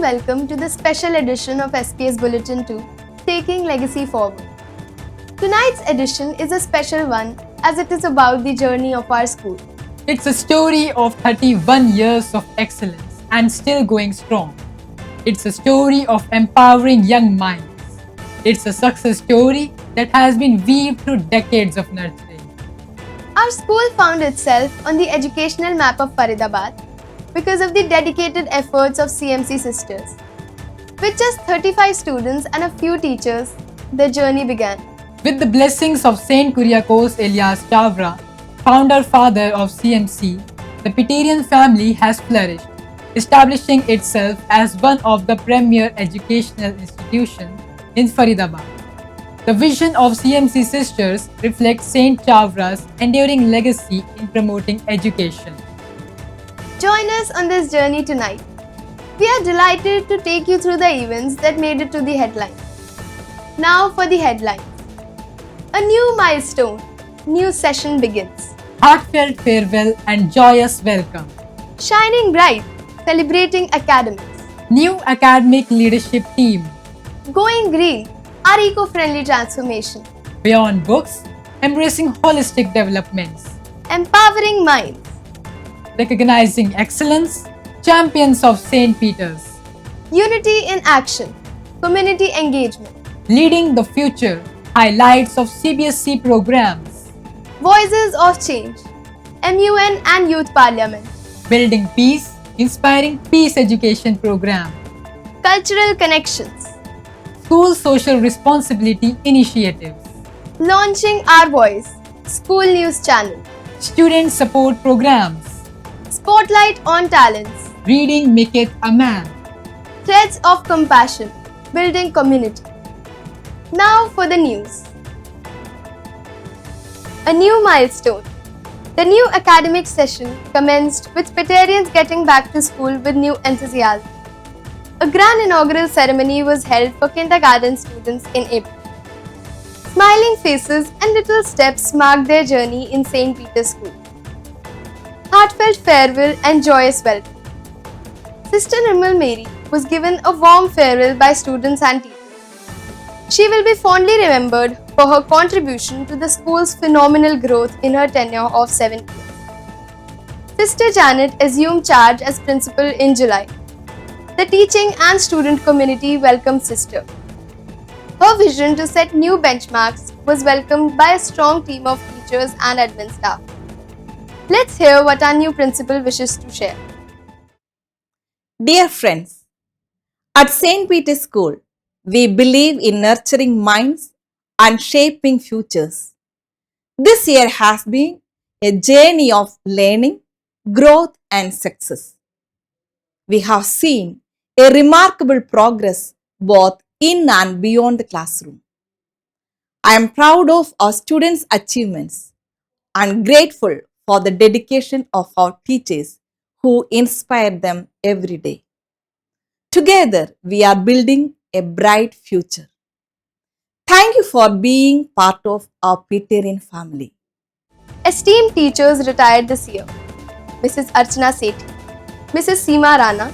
warm welcome to the special edition of SPS Bulletin 2, Taking Legacy Forward. Tonight's edition is a special one as it is about the journey of our school. It's a story of 31 years of excellence and still going strong. It's a story of empowering young minds. It's a success story that has been weaved through decades of nurturing. Our school found itself on the educational map of Faridabad because of the dedicated efforts of CMC sisters. With just 35 students and a few teachers, the journey began. With the blessings of Saint Kuriakose Elias Chavra, founder father of CMC, the Peterian family has flourished, establishing itself as one of the premier educational institutions in Faridabad. The vision of CMC sisters reflects Saint Chavra's enduring legacy in promoting education. Join us on this journey tonight. We are delighted to take you through the events that made it to the headlines. Now for the headlines. A new milestone, new session begins. Heartfelt farewell and joyous welcome. Shining bright, celebrating academics. New academic leadership team. Going green, our eco-friendly transformation. Beyond books, embracing holistic developments. Empowering minds. Recognizing excellence, champions of St. Peter's. Unity in action, community engagement. Leading the future, highlights of CBSE programs. Voices of change, MUN and Youth Parliament. Building peace, inspiring peace education program. Cultural connections. School social responsibility initiatives. Launching Our Voice, School News Channel. Student support programs. Spotlight on talents. Reading maketh a man. Threads of compassion, building community. Now for the news. A new milestone. The new academic session commenced with Peterians getting back to school with new enthusiasm. A grand inaugural ceremony was held for kindergarten students in April. Smiling faces and little steps marked their journey in St. Peter's School. Heartfelt farewell and joyous welcome. Sister Nirmal Mary was given a warm farewell by students and teachers. She will be fondly remembered for her contribution to the school's phenomenal growth in her tenure of 7 years. Sister Janet assumed charge as principal in July. The teaching and student community welcomed Sister. Her vision to set new benchmarks was welcomed by a strong team of teachers and admin staff. Let's hear what our new principal wishes to share. Dear friends, at St. Peter's School, we believe in nurturing minds and shaping futures. This year has been a journey of learning, growth and success. We have seen a remarkable progress both in and beyond the classroom. I am proud of our students' achievements and grateful for the dedication of our teachers who inspire them every day. Together, we are building a bright future. Thank you for being part of our Peterian family. Esteemed teachers retired this year. Mrs. Archana Sethi, Mrs. Seema Rana,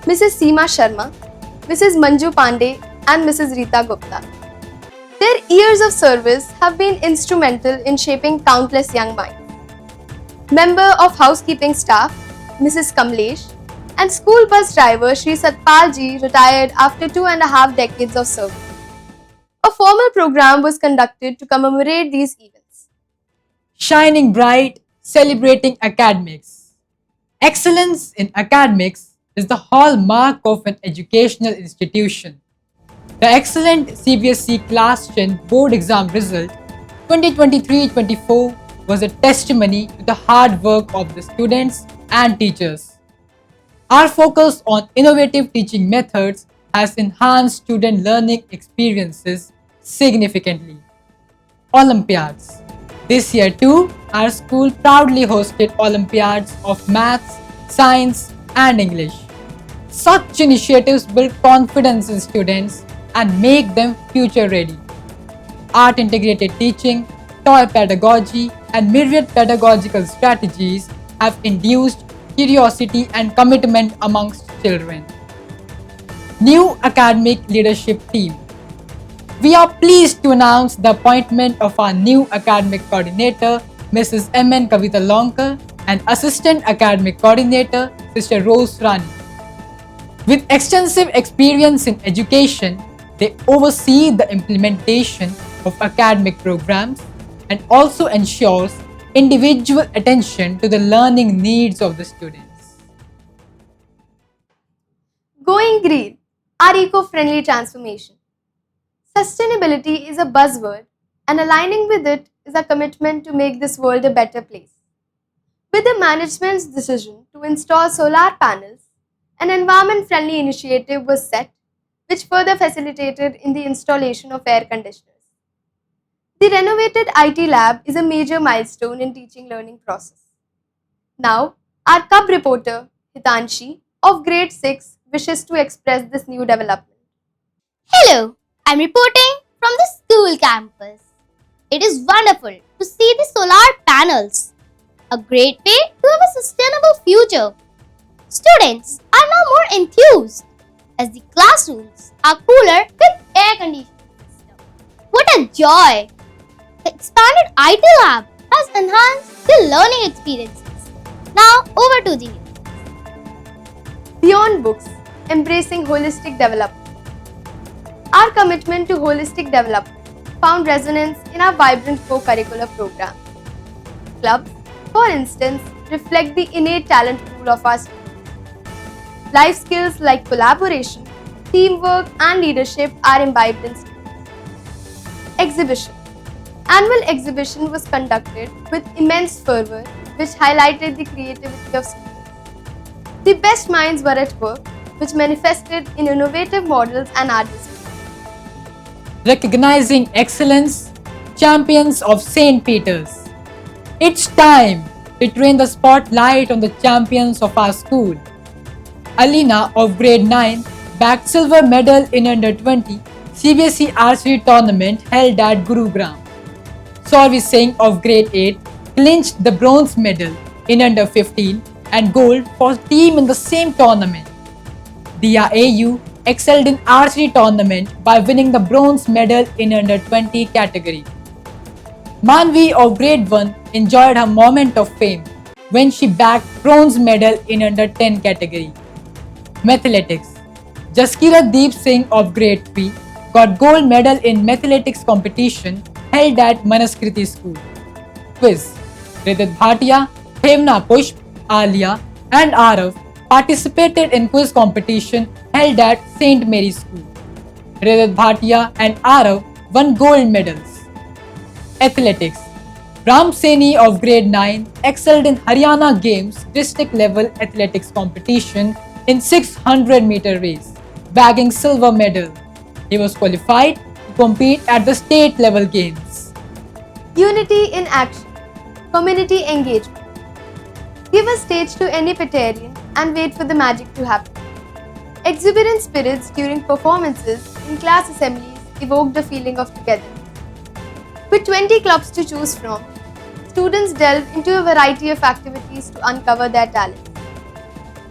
Mrs. Seema Sharma, Mrs. Manju Pandey and Mrs. Rita Gupta. Their years of service have been instrumental in shaping countless young minds. Member of housekeeping staff, Mrs. Kamlesh, and school bus driver Sri Satpal ji retired after 2.5 decades of service. A formal program was conducted to commemorate these events. Shining bright, celebrating academics. Excellence in academics is the hallmark of an educational institution. The excellent CBSE Class 10 board exam result 2023-24 was a testimony to the hard work of the students and teachers. Our focus on innovative teaching methods has enhanced student learning experiences significantly. Olympiads. This year too, our school proudly hosted Olympiads of Maths, Science and English. Such initiatives build confidence in students and make them future ready. Art integrated teaching, toy pedagogy and myriad pedagogical strategies have induced curiosity and commitment amongst children. new academic leadership team. We are pleased to announce the appointment of our new academic coordinator, Mrs. M.N. Kavita Lonkar, and Assistant Academic Coordinator, Sister Rose Rani. With extensive experience in education, they oversee the implementation of academic programs and also ensures individual attention to the learning needs of the students. Going green, our eco-friendly transformation. Sustainability is a buzzword, and aligning with it is a commitment to make this world a better place. With the management's decision to install solar panels, an environment-friendly initiative was set, which further facilitated in the installation of air conditioners. The renovated IT lab is a major milestone in teaching learning process. Now, our cub reporter, Hitanshi, of grade 6, wishes to express this new development. Hello, I'm reporting from the school campus. It is wonderful to see the solar panels, a great way to have a sustainable future. Students are now more enthused as the classrooms are cooler with air conditioning system. What a joy! The expanded IT lab has enhanced the learning experiences. Now over to the news. Beyond books, embracing holistic development. Our commitment to holistic development found resonance in our vibrant co-curricular program. Clubs, for instance, reflect the innate talent pool of our students. Life skills like collaboration, teamwork, and leadership are imbibed in students. Exhibition. Annual exhibition was conducted with immense fervor, which highlighted the creativity of students. The best minds were at work, which manifested in innovative models and art displays. Recognizing excellence, champions of St. Peter's. It's time to train the spotlight on the champions of our school. Alina of grade 9 bagged silver medal in under 20 CBSE archery tournament held at Gurugram. Saurvi Singh of grade 8 clinched the bronze medal in under 15 and gold for team in the same tournament. Diya AU excelled in archery tournament by winning the bronze medal in under 20 category. Manvi of grade 1 enjoyed her moment of fame when she bagged bronze medal in under 10 category. Mathletics. Jaskira Deep Singh of grade 3 got gold medal in mathletics competition held at Manaskriti School. Quiz. Ridit Bhatia, Hevna Pushp, Alia and Arav participated in quiz competition held at St. Mary's School. Ridit Bhatia and Arav won gold medals. Athletics. Ram Seni of grade 9 excelled in Haryana Games district level athletics competition in 600-meter race, bagging silver medal. He was qualified to compete at the state level games. Unity in action. Community engagement. Give a stage to any Petarian and wait for the magic to happen. Exuberant spirits during performances in class assemblies evoked a feeling of togetherness. With 20 clubs to choose from, students delve into a variety of activities to uncover their talents.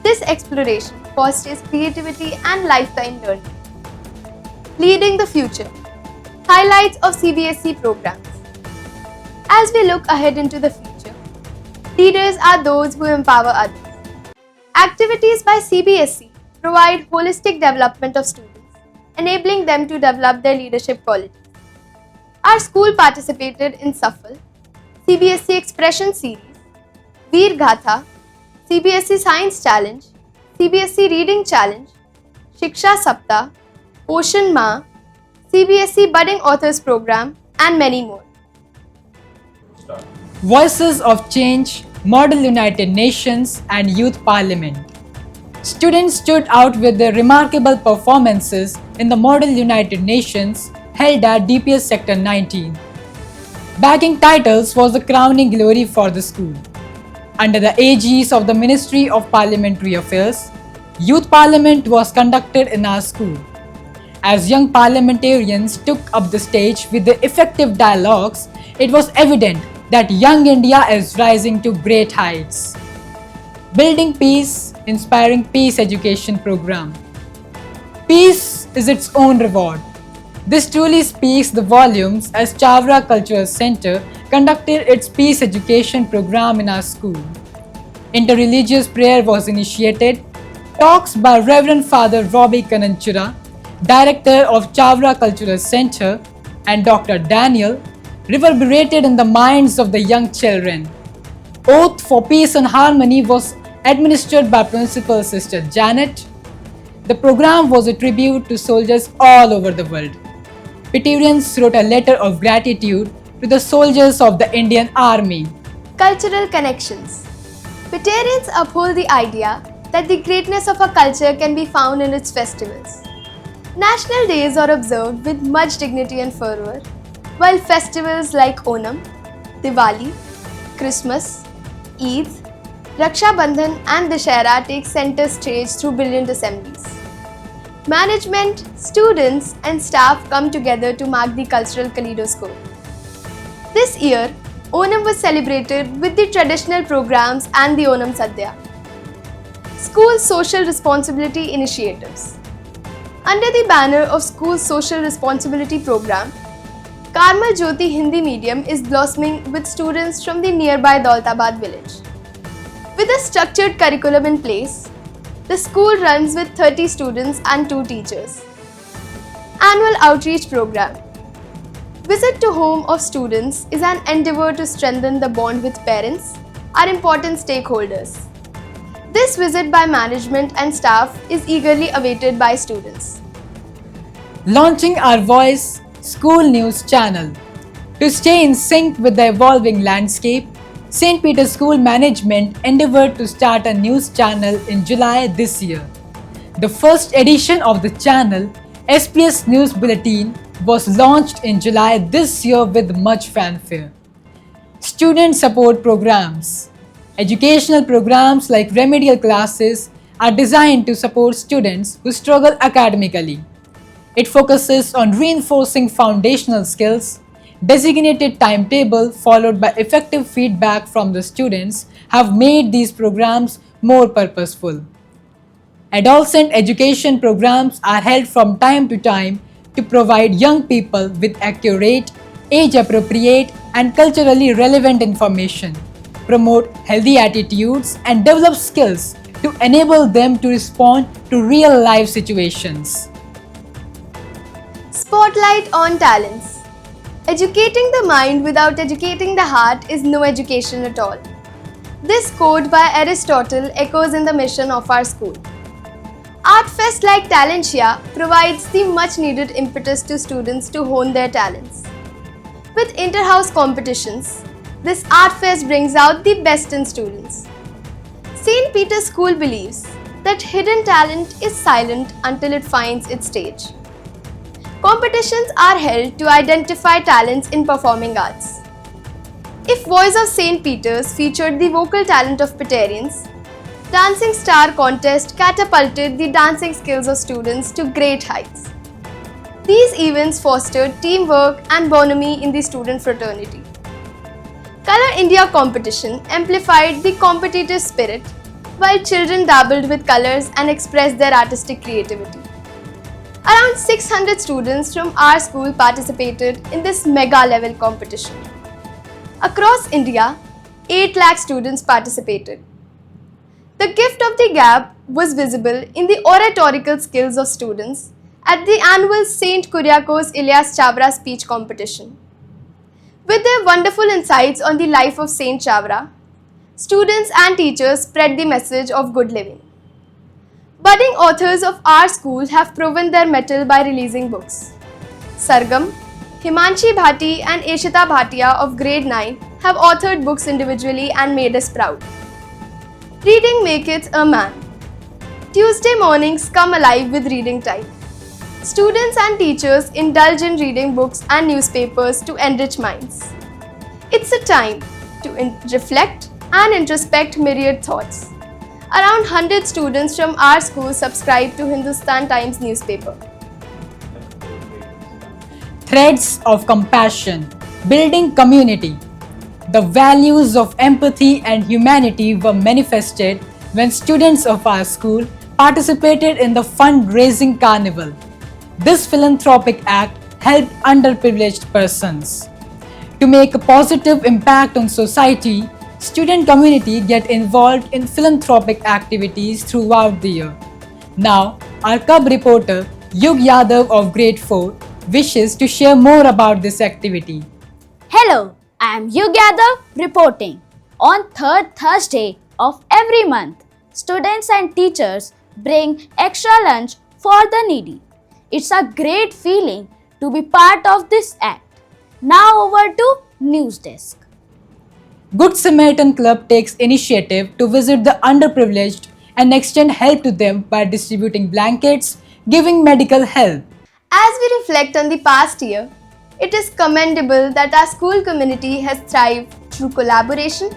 This exploration fosters creativity and lifetime learning. Leading the future. Highlights of CBSE programs. As we look ahead into the future, leaders are those who empower others. Activities by CBSE provide holistic development of students, enabling them to develop their leadership qualities. Our school participated in Safal, CBSE Expression Series, Veer Gatha, CBSE Science Challenge, CBSE Reading Challenge, Shiksha Saptah, Ocean Ma, CBSE Budding Authors Program, and many more. Voices of Change, Model United Nations and Youth Parliament. Students stood out with their remarkable performances in the Model United Nations held at DPS Sector 19. Bagging titles was the crowning glory for the school. Under the aegis of the Ministry of Parliamentary Affairs, Youth Parliament was conducted in our school. As young parliamentarians took up the stage with the effective dialogues, it was evident that young India is rising to great heights. Building Peace, Inspiring Peace Education Program. Peace is its own reward. This truly speaks the volumes as Chavra Cultural Center conducted its peace education program in our school. Interreligious prayer was initiated. Talks by Reverend Father Robbie Kananchura, Director of Chavra Cultural Center, and Dr. Daniel reverberated in the minds of the young children. Oath for Peace and Harmony was administered by Principal Sister Janet. The program was a tribute to soldiers all over the world. Peturians wrote a letter of gratitude to the soldiers of the Indian Army. Cultural connections. Petarians uphold the idea that the greatness of a culture can be found in its festivals. National days are observed with much dignity and fervour, while festivals like Onam, Diwali, Christmas, Eid, Raksha Bandhan and Dussehra take centre stage through brilliant assemblies. Management, students and staff come together to mark the cultural kaleidoscope. This year, Onam was celebrated with the traditional programs and the Onam Sadhya. School Social Responsibility Initiatives. Under the banner of School Social Responsibility Program, Karmal Jyoti Hindi Medium is blossoming with students from the nearby Daulatabad village. With a structured curriculum in place, the school runs with 30 students and 2 teachers. Annual Outreach Program. Visit to home of students is an endeavour to strengthen the bond with parents, our important stakeholders. This visit by management and staff is eagerly awaited by students. Launching our Voice School News channel. To stay in sync with the evolving landscape, St. Peter's School Management endeavoured to start a news channel in July this year. The first edition of the channel, SPS News Bulletin, was launched in July this year with much fanfare. Student support programs. Educational programs like remedial classes are designed to support students who struggle academically. It focuses on reinforcing foundational skills. Designated timetable followed by effective feedback from the students have made these programs more purposeful. Adolescent education programs are held from time to time to provide young people with accurate, age-appropriate and culturally relevant information, promote healthy attitudes and develop skills to enable them to respond to real-life situations. Spotlight on talents. Educating the mind without educating the heart is no education at all. This quote by Aristotle echoes in the mission of our school. Art Fest like Talentia provides the much needed impetus to students to hone their talents. With inter-house competitions, this Art Fest brings out the best in students. St. Peter's School believes that hidden talent is silent until it finds its stage. Competitions are held to identify talents in performing arts. If Voice of St. Peter's featured the vocal talent of Petarians, Dancing Star Contest catapulted the dancing skills of students to great heights. These events fostered teamwork and bonhomie in the student fraternity. Color India competition amplified the competitive spirit, while children dabbled with colors and expressed their artistic creativity. Around 600 students from our school participated in this mega level competition. Across India, 8 lakh students participated. The gift of the gab was visible in the oratorical skills of students at the annual St. Kuriakose Ilyas Chavra speech competition. With their wonderful insights on the life of Saint Chavra, students and teachers spread the message of good living. Budding authors of our school have proven their mettle by releasing books. Sargam, Himanshi Bhati and Eshita Bhatia of grade 9 have authored books individually and made us proud. Reading maketh a man. Tuesday mornings come alive with reading time. Students and teachers indulge in reading books and newspapers to enrich minds. It's a time to reflect and introspect myriad thoughts. Around 100 students from our school subscribe to Hindustan Times newspaper. Threads of compassion, building community. The values of empathy and humanity were manifested when students of our school participated in the fundraising carnival. This philanthropic act helped underprivileged persons. To make a positive impact on society, student community get involved in philanthropic activities throughout the year. Now, our cub reporter Yug Yadav of Grade 4 wishes to share more about this activity. Hello, I am Yug Yadav reporting. On third Thursday of every month, students and teachers bring extra lunch for the needy. It's a great feeling to be part of this act. Now over to News Desk. Good Samaritan Club takes initiative to visit the underprivileged and extend help to them by distributing blankets, giving medical help. As we reflect on the past year, it is commendable that our school community has thrived through collaboration,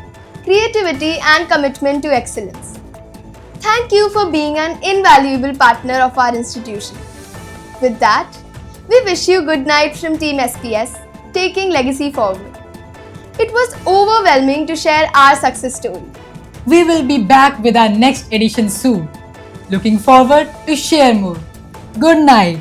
creativity, and commitment to excellence. Thank you for being an invaluable partner of our institution. With that, we wish you good night from Team SPS, taking legacy forward. It was overwhelming to share our success story. We will be back with our next edition soon. Looking forward to share more. Good night.